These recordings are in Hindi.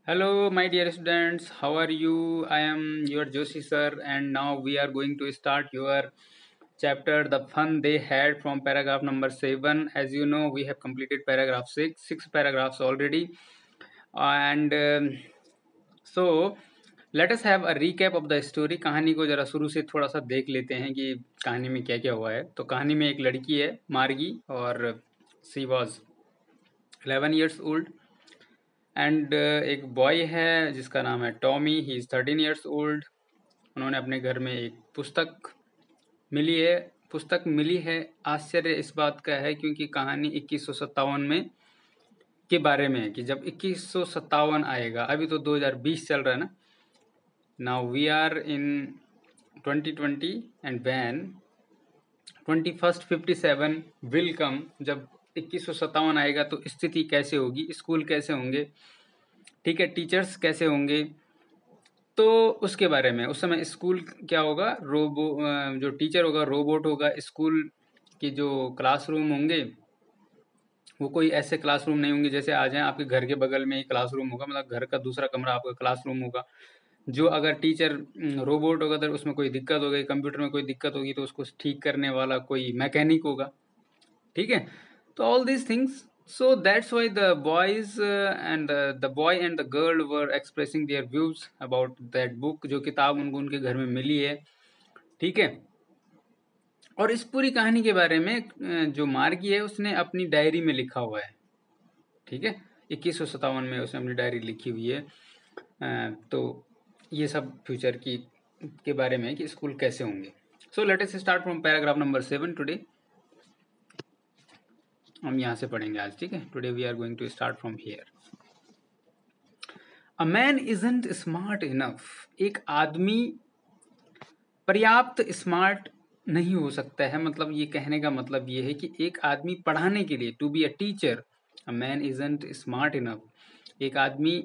Hello, my dear students. How are you? I am your Joshi sir, and now we are going to start your chapter, The Fun They Had, from paragraph number 7. As you know, we have completed paragraph 6 paragraphs already. And so, let us have a recap of the story. कहानी को जरा शुरू से थोड़ा सा देख लेते हैं कि कहानी में क्या क्या हुआ है. तो कहानी में एक लड़की है, मार्गी, और she was 11 years old. And एक बॉय है जिसका नाम है Tommy. He is 13 years old. उन्होंने अपने घर में एक पुस्तक मिली है. आश्चर्य इस बात का है क्योंकि कहानी 2157 में के बारे में है कि जब 2157 आएगा. अभी तो 2020 चल रहा है ना. Now we are in 2020 and when 2157 will come. जब 2157 आएगा तो स्थिति कैसे होगी, स्कूल कैसे होंगे, ठीक है, टीचर्स कैसे होंगे, तो उसके बारे में. उस समय स्कूल क्या होगा, जो टीचर होगा रोबोट होगा. स्कूल की जो क्लासरूम होंगे वो कोई ऐसे क्लासरूम नहीं होंगे जैसे आ जाए आपके घर के बगल में ही क्लासरूम होगा, मतलब घर का दूसरा कमरा आपका क्लासरूम होगा. जो अगर टीचर रोबोट होगा तो उसमें कोई दिक्कत हो गई, कंप्यूटर में कोई दिक्कत होगी तो उसको ठीक करने वाला कोई मैकेनिक होगा, ठीक है. तो all these things. So that's why the boys and the boy and the girl were expressing their views about that book. जो किताब उनको उनके घर में मिली है, ठीक है. और इस पूरी कहानी के बारे में जो मार्गी है उसने अपनी डायरी में लिखा हुआ है, ठीक है. 2157 में उसने अपनी डायरी लिखी हुई है. तो ये सब फ्यूचर के बारे में कि स्कूल कैसे होंगे. So let us start from paragraph number 7 today. हम यहाँ से पढ़ेंगे आज, ठीक है. Today we are going to start from here. A man isn't smart enough. एक आदमी पर्याप्त स्मार्ट नहीं हो सकता है. मतलब ये कहने का मतलब ये है कि एक आदमी पढ़ाने के लिए, to be a teacher, a man isn't smart enough. एक आदमी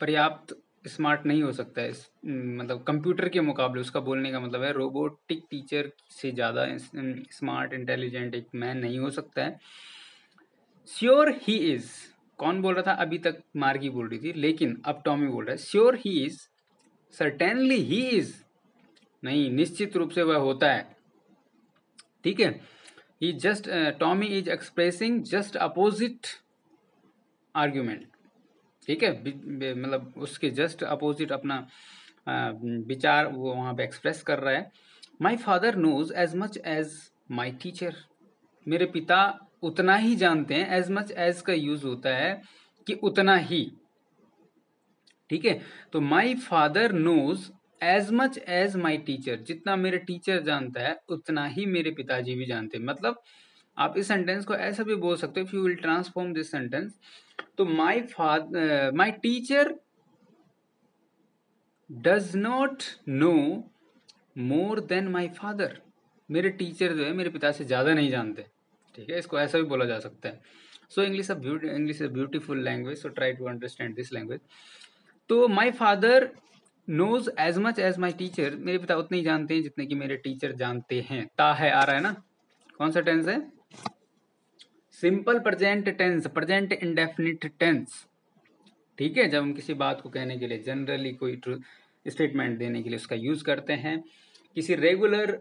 पर्याप्त स्मार्ट नहीं हो सकता है. मतलब कंप्यूटर के मुकाबले, उसका बोलने का मतलब है रोबोटिक टीचर से ज़्यादा स्मार्ट इंटेलिजेंट एक मैन नहीं हो सकता है. Sure he is. कौन बोल रहा था अभी तक? मार्गी बोल रही थी, लेकिन अब टॉमी बोल रहा है sure he is. Certainly he is. नहीं, निश्चित रूप से वह होता है, ठीक है. He just Tommy is expressing just opposite argument, ठीक है. मतलब उसके जस्ट अपोजिट अपना विचार वो वहां पे एक्सप्रेस कर रहा है. My father knows as much as my teacher. मेरे पिता उतना ही जानते हैं. एज मच एज का यूज होता है कि उतना ही, ठीक है. तो my father knows as much as my teacher. जितना मेरे टीचर जानता है उतना ही मेरे पिताजी भी जानते हैं. मतलब आप इस सेंटेंस को ऐसा भी बोल सकते हो, if you will transform this sentence. तो my teacher does not know more than my father. मेरे टीचर जो है मेरे पिता से ज़्यादा नहीं जानते, ठीक है. इसको ऐसा भी बोला जा सकता है. So English is beautiful language, so try to understand this language. तो my father knows as much as my teacher. मेरे पिता उतने ही जानते हैं जितने कि मेरे टीचर जानते हैं. ता है आ रहा है ना. कौन सा टेंस है? Simple present tense, present indefinite tense, ठीक है. जब हम किसी बात को कहने के लिए, जनरली कोई स्टेटमेंट देने के लिए उसका यूज करते हैं. किसी रेगुलर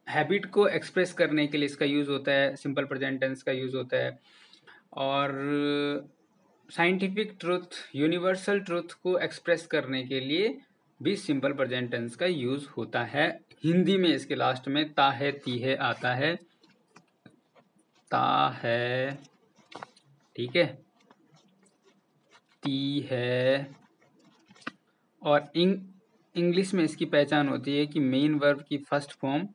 हैबिट को एक्सप्रेस करने के लिए इसका यूज होता है, सिंपल प्रेजेंट टेंस का यूज होता है. और साइंटिफिक ट्रुथ, यूनिवर्सल ट्रुथ को एक्सप्रेस करने के लिए भी सिंपल प्रेजेंट टेंस का यूज होता है. हिंदी में इसके लास्ट में ता है ती है आता है. ता है, ठीक है, ती है. और इंग्लिश में इसकी पहचान होती है कि मेन वर्ब की फर्स्ट फॉर्म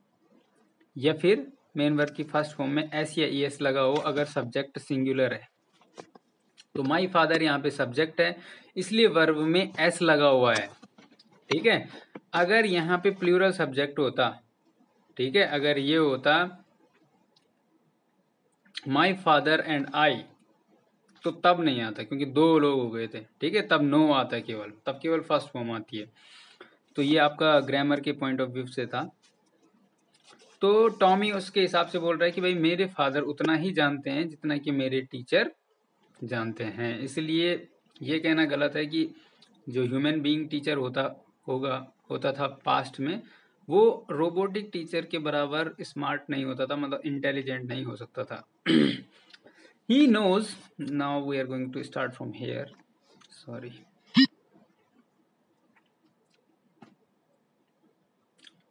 या फिर मेन वर्ब की फर्स्ट फॉर्म में एस या ईएस लगा हो अगर सब्जेक्ट सिंगुलर है. तो माई फादर यहाँ पे सब्जेक्ट है, इसलिए वर्ब में एस लगा हुआ है, ठीक है. अगर यहाँ पे प्लूरल सब्जेक्ट होता, ठीक है, अगर ये होता माई फादर एंड आई, तो तब नहीं आता क्योंकि दो लोग हो गए थे, ठीक है. तब नो आता है केवल, तब केवल फर्स्ट फॉर्म आती है. तो ये आपका ग्रामर के पॉइंट ऑफ व्यू से था. तो टॉमी उसके हिसाब से बोल रहा है कि भाई मेरे फादर उतना ही जानते हैं जितना कि मेरे टीचर जानते हैं, इसलिए ये कहना गलत है कि जो ह्यूमन बीइंग टीचर होता था पास्ट में, वो रोबोटिक टीचर के बराबर स्मार्ट नहीं होता था, मतलब इंटेलिजेंट नहीं हो सकता था। He knows, now we are going to start from here, sorry,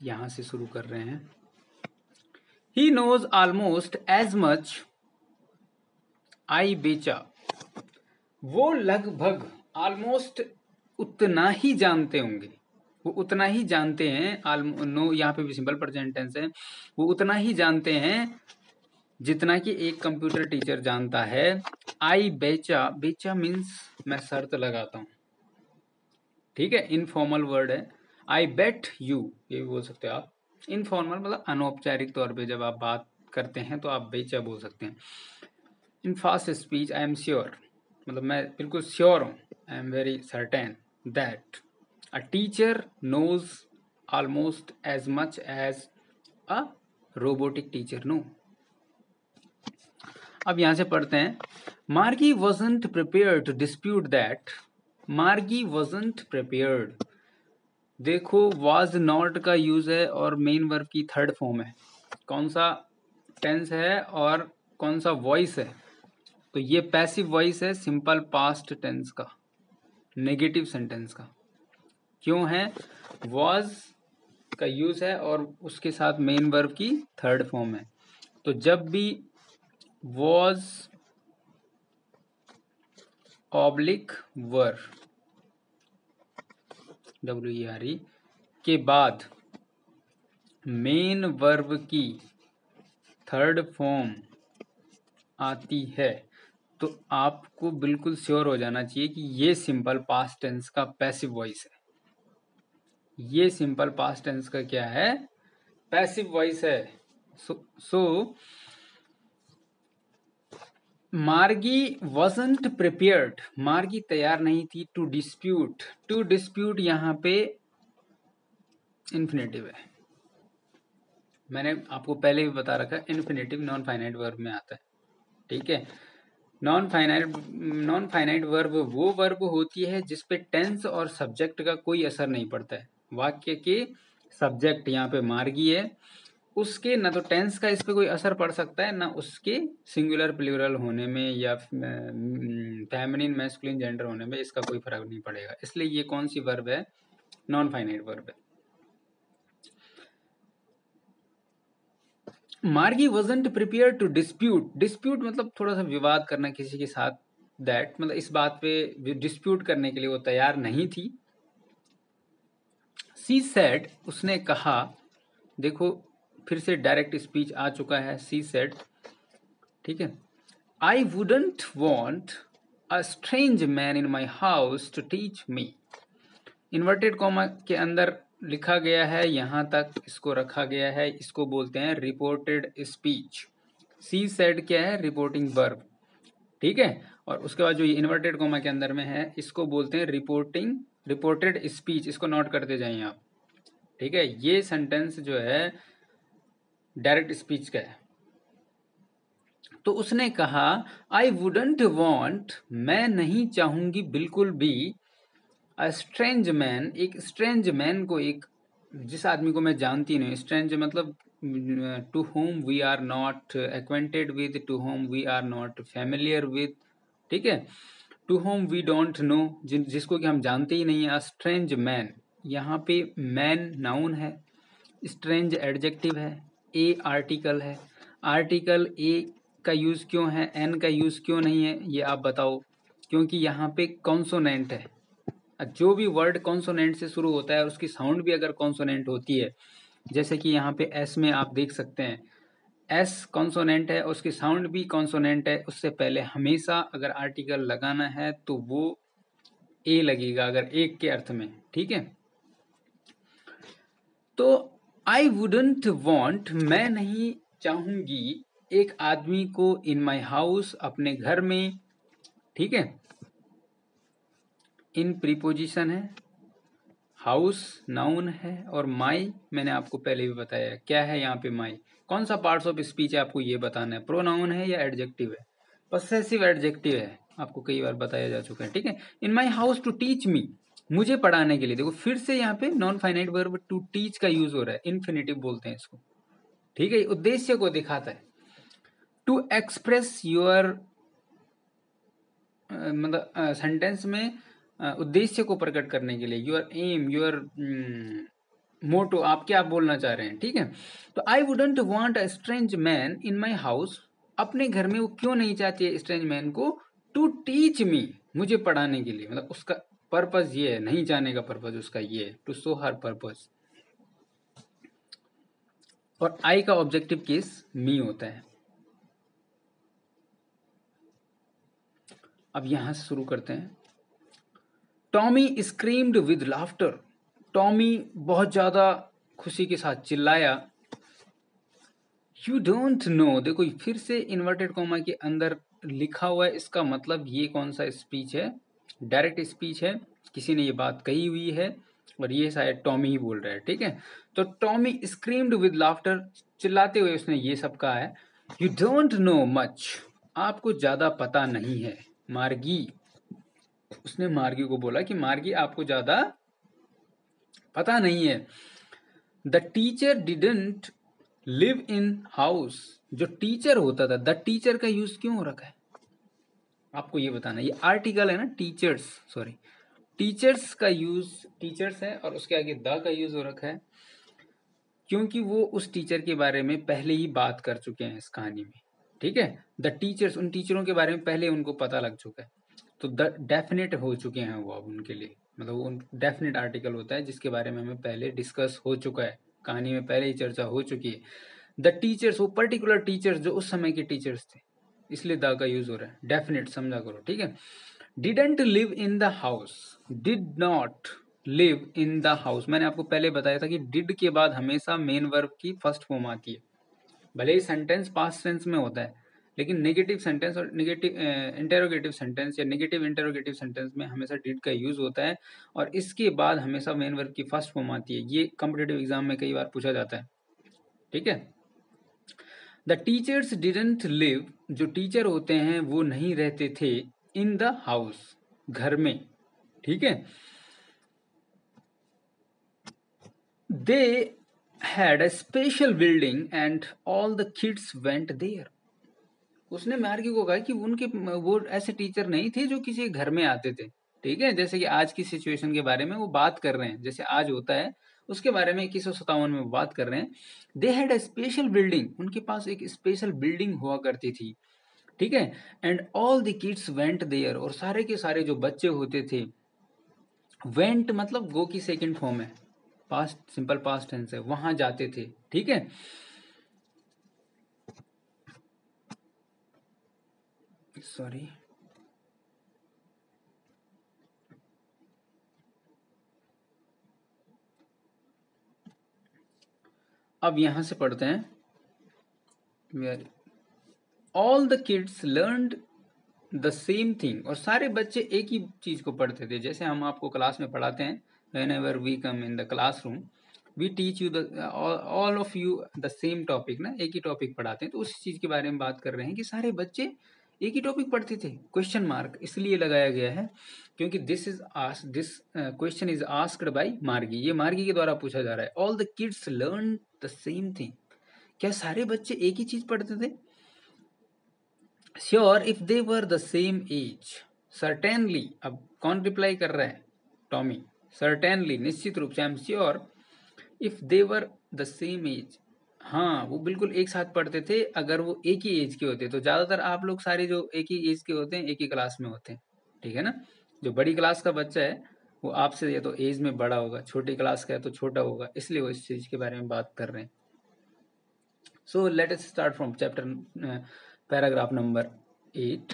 यहां से शुरू कर रहे हैं। He knows almost as much I बेचा, वो लगभग ऑलमोस्ट उतना ही जानते होंगे, वो उतना ही जानते हैं, नो यहाँ पे भी सिंपल प्रेजेंट टेंस है, वो उतना ही जानते हैं जितना कि एक कंप्यूटर टीचर जानता है। आई बेचा, बेचा मीन्स मैं शर्त लगाता हूँ, ठीक है, इनफॉर्मल वर्ड है। आई बेट यू, ये भी बोल सकते हो आप। इनफॉर्मल मतलब अनौपचारिक तौर पे जब आप बात करते हैं तो आप बेचा बोल सकते हैं। In fast speech I am sure, मतलब मैं बिल्कुल श्योर हूँ, I am very certain that a teacher knows almost as much as a robotic teacher know. अब यहां से पढ़ते हैं। Margie wasn't prepared to dispute that, Margie wasn't prepared, देखो वाज नॉट का यूज है और मेन वर्ब की थर्ड फॉर्म है, कौन सा टेंस है और कौन सा वॉइस है, तो ये पैसिव वॉइस है सिंपल पास्ट टेंस का, नेगेटिव सेंटेंस का। क्यों है? वाज का यूज है और उसके साथ मेन वर्ब की थर्ड फॉर्म है, तो जब भी वाज ऑब्लिक वर WERE के बाद मेन वर्ब की थर्ड फॉर्म आती है, तो आपको बिल्कुल श्योर हो जाना चाहिए कि ये सिंपल पास्ट टेंस का पैसिव वॉइस है। ये सिंपल पास्ट टेंस का क्या है? पैसिव वॉइस है। सो मार्गी wasn't prepared, मार्गी तैयार नहीं थी टू डिस्प्यूट, टू डिस्प्यूट यहाँ पे इन्फिनेटिव है, मैंने आपको पहले भी बता रखा है, इन्फिनेटिव नॉन फाइनाइट वर्ब में आता है, ठीक है। नॉन फाइनाइट वर्ब वो वर्ब होती है जिसपे टेंस और सब्जेक्ट का कोई असर नहीं पड़ता है। वाक्य के सब्जेक्ट यहाँ पे मार्गी है, उसके ना तो टेंस का इस पे कोई असर पड़ सकता है, ना उसके सिंगुलर प्लूरल होने में या फेमिनिन मैस्कुलिन जेंडर होने में इसका कोई फर्क नहीं पड़ेगा। इसलिए ये कौन सी वर्ब है? नॉन फाइनाइट वर्ब है। मार्गी wasn't prepared to dispute, dispute मतलब थोड़ा सा विवाद करना किसी के साथ, दैट मतलब इस बात पे डिस्प्यूट करने के लिए वो तैयार नहीं थी। सी सेड, उसने कहा, देखो फिर से डायरेक्ट स्पीच आ चुका है, सी सेड, ठीक है। I wouldn't want a strange man in my house to teach me, inverted comma के अंदर लिखा गया है, यहां तक इसको रखा गया है, इसको बोलते हैं रिपोर्टेड स्पीच। सी सेड क्या है? रिपोर्टिंग वर्ब, ठीक है। और उसके बाद जो ये इन्वर्टेड कॉमा के अंदर में है, इसको बोलते हैं रिपोर्टेड स्पीच, इसको नोट करते जाइए आप, ठीक है। ये सेंटेंस जो है डायरेक्ट स्पीच का है। तो उसने कहा आई वुडंट वॉन्ट, मैं नहीं चाहूंगी बिल्कुल भी, अ स्ट्रेंज मैन, एक स्ट्रेंज मैन को, एक जिस आदमी को मैं जानती नहीं, स्ट्रेंज मतलब to whom we are not acquainted with, to whom we are not familiar with, ठीक है, to whom we don't know, जिसको कि हम जानते ही नहीं है। स्ट्रेंज मैन, यहाँ पे मैन नाउन है, स्ट्रेंज एडजेक्टिव है, ए आर्टिकल है, आर्टिकल ए का यूज क्यों है, एन का यूज क्यों नहीं है, ये आप बताओ। क्योंकि यहाँ पे कॉन्सोनेंट है, जो भी वर्ड कॉन्सोनेंट से शुरू होता है और उसकी साउंड भी अगर कॉन्सोनेंट होती है, जैसे कि यहाँ पे एस में आप देख सकते हैं, एस कॉन्सोनेंट है, उसकी साउंड भी कॉन्सोनेंट है, उससे पहले हमेशा अगर आर्टिकल लगाना है तो वो ए लगेगा, अगर एक के अर्थ में, ठीक है। तो आई वुडंट वॉन्ट, मैं नहीं चाहूंगी एक आदमी को, इन माई हाउस, अपने घर में, ठीक है। इन प्रीपोजिशन है, हाउस नाउन है, और माई मैंने आपको पहले भी बताया क्या है यहाँ पे माई, कौन सा पार्ट्स ऑफ स्पीच है आपको ये बताना है, प्रोनाउन है या एडजेक्टिव है, पसेसिव एडजेक्टिव है, आपको कई बार बताया जा चुका है, ठीक है। In my house to teach me, मुझे पढ़ाने के लिए। देखो फिर से यहाँ पे non finite verb to teach का यूज हो रहा है, इन्फिनिटिव बोलते हैं इसको, ठीक है। उद्देश्य को दिखाता है। टू एक्सप्रेस योर, मतलब सेंटेंस में उद्देश्य को प्रकट करने के लिए, योर एम, योर मोटो, आप क्या बोलना चाह रहे हैं, ठीक है। तो I wouldn't want a strange man in my house, अपने घर में वो क्यों नहीं चाहती है स्ट्रेंज मैन को, टू टीच मी, मुझे पढ़ाने के लिए। मतलब उसका पर्पज ये है, नहीं जाने का पर्पज उसका ये है, टू शो हर पर्पज। और आई का ऑब्जेक्टिव केस मी होता है। अब यहां से शुरू करते हैं। Tommy screamed with laughter, Tommy बहुत ज्यादा खुशी के साथ चिल्लाया। यू डोंट नो, देखो फिर से इन्वर्टेड कॉमा के अंदर लिखा हुआ है, इसका मतलब ये कौन सा स्पीच है, डायरेक्ट स्पीच है, किसी ने ये बात कही हुई है और ये शायद टॉमी ही बोल रहा है, ठीक है। तो टॉमी स्क्रीम्ड विद लाफ्टर, चिल्लाते हुए उसने ये सब कहा है। यू डोंट नो मच, आपको ज्यादा पता नहीं है। मार्गी, उसने मार्गी को बोला कि मार्गी आपको ज्यादा पता नहीं है। The teacher didn't live in house, जो टीचर होता था, द टीचर का यूज क्यों हो रखा है आपको ये बताना। ये आर्टिकल है ना, टीचर्स, सॉरी, टीचर्स का यूज, टीचर्स है और उसके आगे द का यूज हो रखा है, क्योंकि वो उस टीचर के बारे में पहले ही बात कर चुके हैं इस कहानी में, ठीक है। द टीचर्स, उन टीचरों के बारे में पहले उनको पता लग चुका है, तो द डेफिनेट हो चुके हैं वो अब उनके लिए, मतलब वो डेफिनेट आर्टिकल होता है जिसके बारे में हमें पहले डिस्कस हो चुका है, कहानी में पहले ही चर्चा हो चुकी है। द टीचर्स, वो पर्टिकुलर टीचर्स जो उस समय के टीचर्स थे, इसलिए द का यूज हो रहा है। डेफिनेट समझा करो, ठीक है। Didn't live in the house, did not live in the house, मैंने आपको पहले बताया था कि डिड के बाद हमेशा मेन वर्ब की फर्स्ट फॉर्म आती है, भले ही सेंटेंस पास्ट टेंस में होता है, लेकिन नेगेटिव सेंटेंस और नेगेटिव इंटेरोगेटिव सेंटेंस या नेगेटिव इंटेरोगेटिव सेंटेंस में हमेशा डिड का यूज होता है और इसके बाद हमेशा मेन वर्ब की फर्स्ट फॉर्म आती है। ये कॉम्पिटेटिव एग्जाम में कई बार पूछा जाता है, ठीक है। द टीचर्स डिडंट लिव, जो टीचर होते हैं वो नहीं रहते थे, इन द हाउस, घर में, ठीक है। They had a special building and all the kids went there, उसने मार्गी को कहा कि उनके, वो ऐसे टीचर नहीं थे जो किसी घर में आते थे, ठीक है। जैसे कि आज की सिचुएशन के बारे में वो बात कर रहे हैं, जैसे आज होता है उसके बारे में 2157 में वो बात कर रहे हैं। दे हैड अ स्पेशल बिल्डिंग, उनके पास एक स्पेशल बिल्डिंग हुआ करती थी, ठीक है। And all the kids went there, और सारे के सारे जो बच्चे होते थे, वेंट मतलब गो की सेकंड फॉर्म है, पास्ट, सिंपल पास्ट टेंस है, वहां जाते थे, ठीक है। सॉरी, अब यहां से पढ़ते हैं। All the kids learned the same thing, और सारे बच्चे एक ही चीज को पढ़ते थे, जैसे हम आपको क्लास में पढ़ाते हैं, whenever we come in the classroom we teach you the all of you the same topic ना, एक ही टॉपिक पढ़ाते हैं। तो उस चीज के बारे में बात कर रहे हैं कि सारे बच्चे एक ही टॉपिक पढ़ते थे। क्वेश्चन मार्क इसलिए लगाया गया है क्योंकि this question is asked by Margie, ये मार्गी के द्वारा पूछा जा रहा है। All the kids learn the same thing, क्या सारे बच्चे एक ही चीज पढ़ते थे? Sure if they were the same age, certainly, अब कौन रिप्लाई कर रहा है? टॉमी। सर्टेनली, निश्चित रूप से, I am sure if they were the same age, हाँ वो बिल्कुल एक साथ पढ़ते थे अगर वो एक ही एज के होते। तो ज्यादातर आप लोग सारे जो एक ही एज के होते हैं एक ही क्लास में होते हैं, ठीक है ना। जो बड़ी क्लास का बच्चा है वो आपसे या तो एज में बड़ा होगा, छोटी क्लास का है तो छोटा होगा, इसलिए वो इस चीज के बारे में बात कर रहे हैं। सो let us start from chapter paragraph number 8।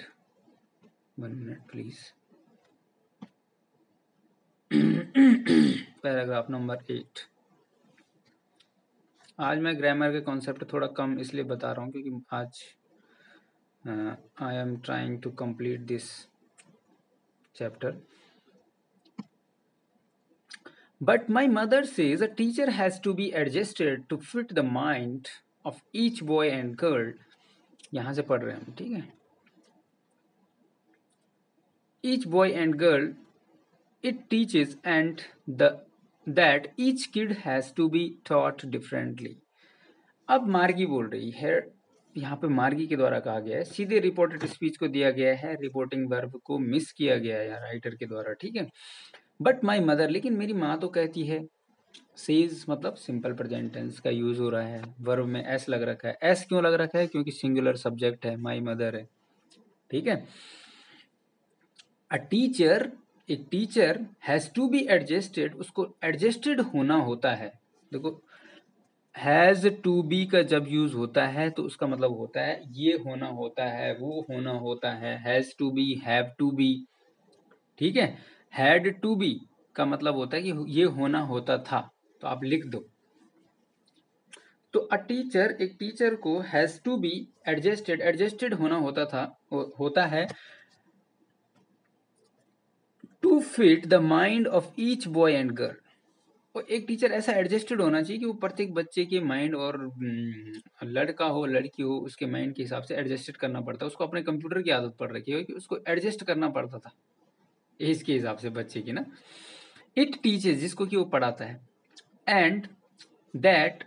1 minute please. Paragraph number 8। आज मैं ग्रामर के कॉन्सेप्ट थोड़ा कम इसलिए बता रहा हूँ क्योंकि आज I am trying to complete this chapter. But my mother says a teacher has to be adjusted to fit the mind of each boy and girl, यहां से पढ़ रहे हैं हम, ठीक है। Each boy and girl it teaches and that each kid has to be taught differently. अब मार्गी बोल रही है, यहाँ पे मार्गी के द्वारा कहा गया है, सीधे रिपोर्टेड स्पीच को दिया गया है, रिपोर्टिंग वर्ब को मिस किया गया है यार राइटर के द्वारा, ठीक है। बट माई मदर, लेकिन मेरी माँ तो कहती है। सेज मतलब सिंपल प्रेजेंट टेंस का यूज हो रहा है, वर्ब में एस लग रखा है। एस क्यों लग रखा है? क्योंकि सिंगुलर सब्जेक्ट है, माई मदर है, ठीक है। अ टीचर, एक teacher has to be adjusted, उसको एडजस्टेड होना होता है। देखो हैज टू बी का जब यूज होता है तो उसका मतलब होता है ये होना होता है, वो होना होता है। Has to be, have to be, ठीक है। हैड टू बी का मतलब होता है कि ये होना होता था, तो आप लिख दो। तो अ टीचर, एक टीचर को has to be adjusted, adjusted होना होता था, होता है to fit the mind of each boy and girl. और एक टीचर ऐसा एडजस्टेड होना चाहिए कि वो प्रत्येक बच्चे के माइंड और लड़का हो लड़की हो उसके माइंड के हिसाब से एडजस्टेड करना पड़ता है। उसको अपने कंप्यूटर की आदत पड़ रखी है कि उसको एडजस्ट करना पड़ता था एज के हिसाब से बच्चे की ना। इट टीचेस, जिसको कि वो पढ़ाता है, and that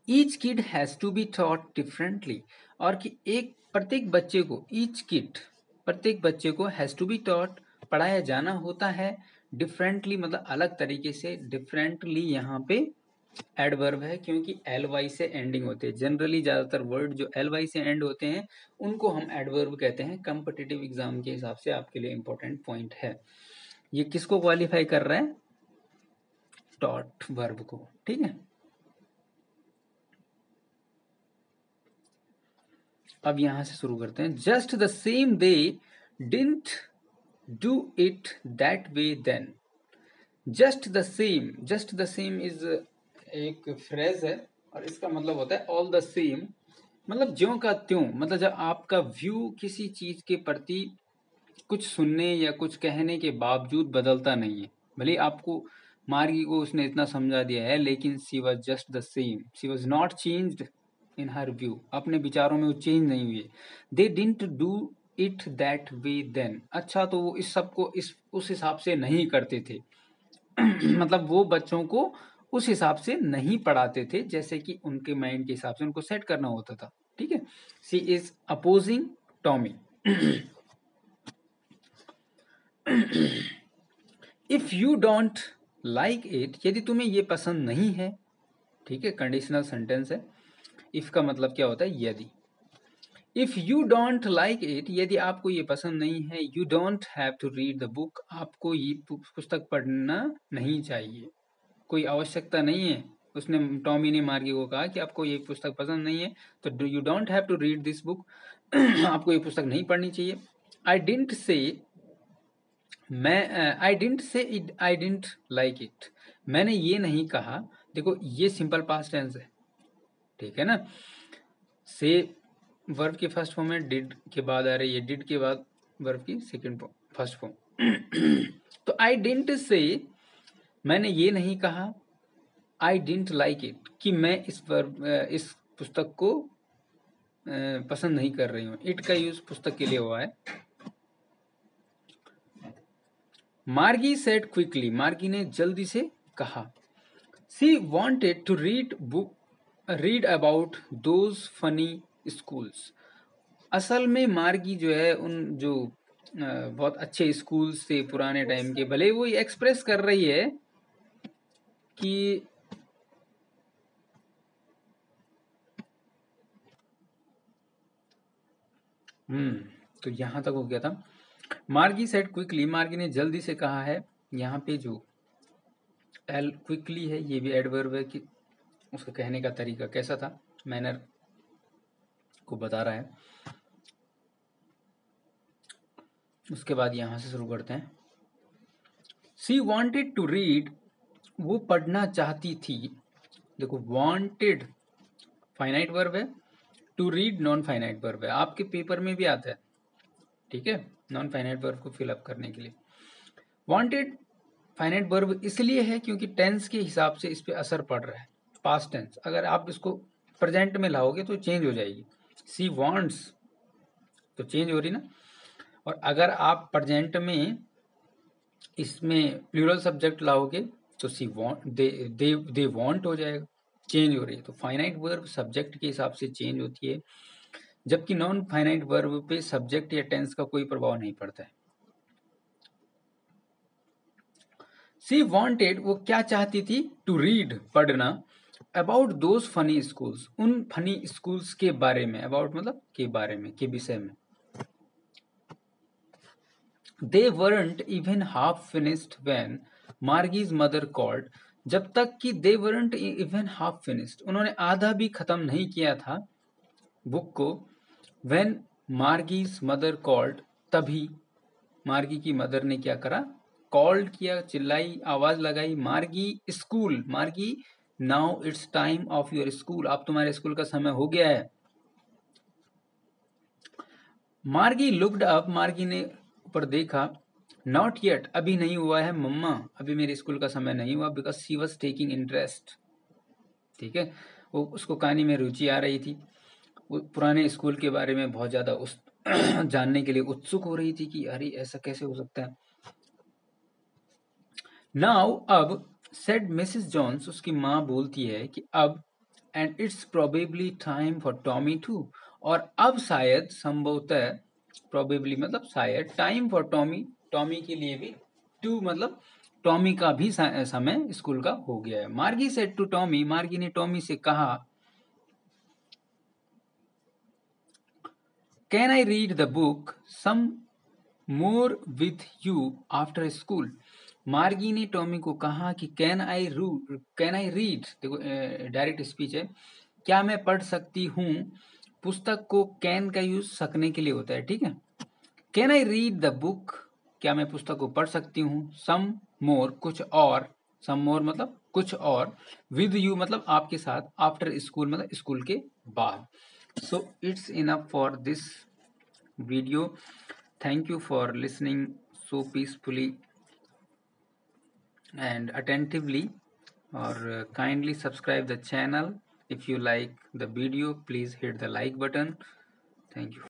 each kid has to be taught differently, और कि एक प्रत्येक बच्चे को, ईच किड प्रत्येक बच्चे को, हैज टू बी टॉट पढ़ाया जाना होता है, डिफरेंटली मतलब अलग तरीके से। डिफरेंटली यहाँ पे एडवर्ब है क्योंकि एल वाई से एंडिंग होते हैं। जनरली ज्यादातर वर्ड जो एल वाई से एंड होते हैं उनको हम एडवर्ब कहते हैं। कॉम्पिटिटिव एग्जाम के हिसाब से आपके लिए इंपॉर्टेंट पॉइंट है। ये किसको क्वालिफाई कर रहा है? टॉट वर्ब को, ठीक है। अब यहां से शुरू करते हैं। Just the same they didn't do it that way then. Just the same, just the same is एक फ्रेज है और इसका मतलब होता है ऑल द सेम, मतलब ज्यों का त्यों। मतलब जब आपका व्यू किसी चीज के प्रति कुछ सुनने या कुछ कहने के बावजूद बदलता नहीं है, भले आपको मार्गी को उसने इतना समझा दिया है, लेकिन she was just the same, she was not changed in her view, अपने विचारों में वो चेंज नहीं हुई। They didn't do it that way then, अच्छा तो वो इस सब को इस उस हिसाब से नहीं करते थे मतलब वो बच्चों को उस हिसाब से नहीं पढ़ाते थे जैसे कि उनके माइंड के हिसाब से उनको सेट करना होता था, ठीक है। She is opposing Tommy. If you don't like it, यदि तुम्हें ये पसंद नहीं है, ठीक है, कंडीशनल सेंटेंस है। इफ का मतलब क्या होता है? यदि। If you don't like it, यदि आपको ये पसंद नहीं है, you don't have to read the book, आपको ये पुस्तक पढ़ना नहीं चाहिए, कोई आवश्यकता नहीं है। उसने, टॉमी ने मार्गी को कहा कि आपको ये पुस्तक पसंद नहीं है तो you don't have to read this book, आपको ये पुस्तक नहीं पढ़नी चाहिए। आई डिडंट से, मैं I didn't say it, I didn't like it, मैंने ये नहीं कहा। देखो ये सिंपल पास्ट टेंस है, ठीक है ना। से वर्ब की फर्स्ट फॉर्म है, डिड के बाद आ रही है, डिड के बाद वर्ब की सेकंड फॉर्म, फर्स्ट फॉर्म। तो आई डिडंट से, मैंने ये नहीं कहा, आई डिडंट लाइक इट, कि मैं इस पुस्तक को पसंद नहीं कर रही हूँ। इट का यूज पुस्तक के लिए हुआ है। मार्गी सेड क्विकली, मार्गी ने जल्दी से कहा। She wanted to read book, read about those funny schools. असल में मार्गी जो है उन जो बहुत अच्छे स्कूल्स थे पुराने टाइम के, भले वो एक्सप्रेस कर रही है कि तो यहां तक हो गया था। मार्गी सेड क्विकली, मार्गी ने जल्दी से कहा है। यहाँ पे जो एल क्विकली है ये भी एडवर्ब है कि उसका कहने का तरीका कैसा था, मैनर को बता रहा है। उसके बाद यहां से शुरू करते हैं। सी वॉन्टेड टू रीड, वो पढ़ना चाहती थी। देखो वॉन्टेड फाइनाइट वर्ब है, to read non finite verb है, आपके पेपर में भी आता है, ठीक है, नॉन फाइनाइट वर्ब को फिलअप करने के लिए। वॉन्टेड फाइनाइट वर्ब इसलिए है क्योंकि टेंस के हिसाब से इस पे असर पड़ रहा है। पास्ट टेंस अगर आप इसको प्रेजेंट में लाओगे तो चेंज हो जाएगी। सी वांट्स तो चेंज हो रही ना, और अगर आप प्रेजेंट में इसमें प्लूरल सब्जेक्ट लाओगे तो सी वांट, दे वांट हो जाएगा, चेंज हो रही है। तो फाइनाइट वर्ब सब्जेक्ट के हिसाब से चेंज होती है, जबकि नॉन फाइनाइट वर्ब पे सब्जेक्ट या टेंस का कोई प्रभाव नहीं पड़ता है। सी वांटेड, वो क्या चाहती थी, टू रीड, पढ़ना, अबाउट दोज फनी स्कूल्स, उन फनी स्कूल्स के बारे में, अबाउट मतलब के बारे में, के विषय में। They weren't even half finished when Margie's mother called, जब तक कि they weren't even half finished, उन्होंने आधा भी खत्म नहीं किया था बुक को, व्हेन मार्गीज मदर कॉल्ड, तभी मार्गी की मदर ने क्या करा, कॉल्ड किया, चिल्लाई, आवाज लगाई, मार्गी स्कूल, मार्गी now it's time of your school, अब तुम्हारे स्कूल का समय हो गया है। मार्गी लुक्ड अप, मार्गी ने ऊपर देखा, नॉट येट, अभी नहीं हुआ है मम्मा, अभी मेरे स्कूल का समय नहीं हुआ, because she was taking interest. ठीक है, वो उसको कहानी में रुचि आ रही थी, वो पुराने स्कूल के बारे में बहुत ज्यादा उस जानने के लिए उत्सुक हो रही थी कि अरे ऐसा कैसे हो सकता है। नाउ, अब, सेड मिसेस जॉन्स, उसकी माँ बोलती है कि अब, and it's probably time for Tommy too, और अब शायद, संभवतः, प्रोबेबली मतलब शायद, टाइम फॉर टॉमी, टॉमी के लिए भी, टू मतलब टॉमी का भी समय स्कूल का हो गया है। मार्गी सेड टू टॉमी, मार्गी ने टॉमी से कहा, can I read the book some more with you after school, Margie ने टॉमी को कहा कि कैन आई रीड, देखो डायरेक्ट स्पीच है, क्या मैं पढ़ सकती हूँ, पुस्तक को कैन का यूज सकने के लिए होता है, ठीक है। Can I read the book, क्या मैं पुस्तक को पढ़ सकती हूँ, सम मोर, कुछ और, सम मोर मतलब कुछ और, विद यू मतलब आपके साथ, आफ्टर स्कूल मतलब स्कूल के बाद। So it's enough for this video. Thank you for listening so peacefully and attentively, or kindly subscribe the channel. If you like the video, please hit the like button. Thank you.